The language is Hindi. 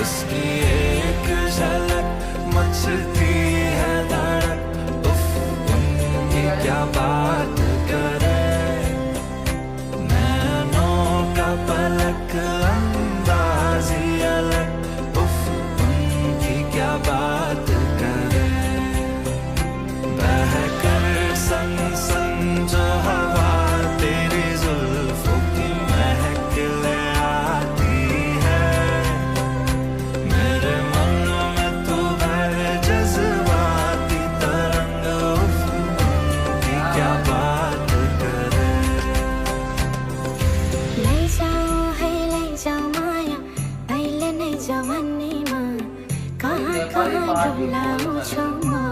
उसकी एक झलक मचती है धड़क। उफ उनकी क्या बात करे, नैनों का पलक अंदाज ही अलग। उफ उनकी क्या बात करे, बहकर संग संग जो हवा तेरी जुल्फों की महक ले आती है। मेरे मन में तू है जज्बाती तरंग। उफ उनकी क्या बात करे। ले जाओ माया अहिले नै जवानीमा, कहाँ कहाँ डुलाउँछौ म